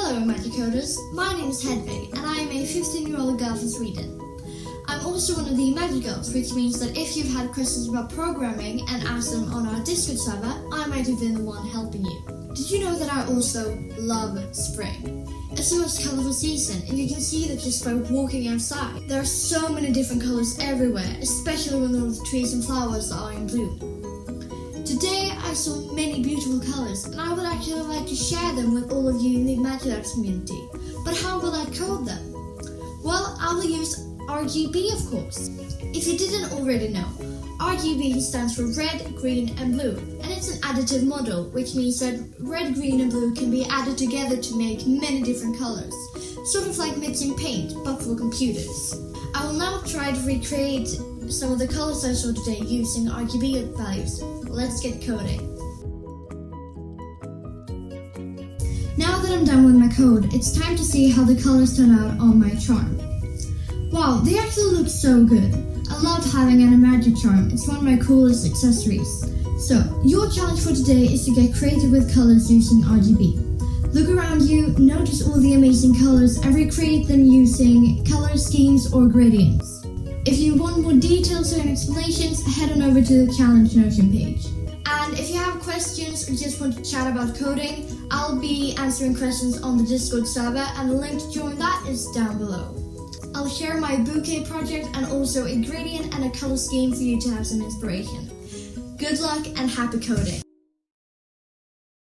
Hello imagi30Coders, my name is Hedvig and I am a 15-year-old girl from Sweden. I'm also one of the imagiGirls, which means that if you've had questions about programming and asked them on our Discord server, I might have been the one helping you. Did you know that I also love spring? It's the most colourful season and you can see that just by walking outside. There are so many different colours everywhere, especially when all the trees and flowers are in bloom. Today I saw many beautiful colours and I would actually like to share them with all of you in the imagiGirl community. But how will I code them? Well, I will use RGB, of course. If you didn't already know, RGB stands for red, green and blue, and it's an additive model, which means that red, green and blue can be added together to make many different colours, sort of like mixing paint, but for computers. I will now try to recreate some of the colours I saw today using RGB values. Let's get coding. Now that I'm done with my code, it's time to see how the colours turn out on my charm. Wow, they actually look so good. I love having an imagic charm, it's one of my coolest accessories. So, your challenge for today is to get creative with colours using RGB. Look around you, notice all the amazing colours and recreate them using colour schemes or gradients. If you want more details and explanations, head on over to the challenge notion page. And if you have questions or just want to chat about coding, I'll be answering questions on the Discord server and the link to join that is down below. I'll share my bouquet project and also a gradient and a color scheme for you to have some inspiration. Good luck and happy coding!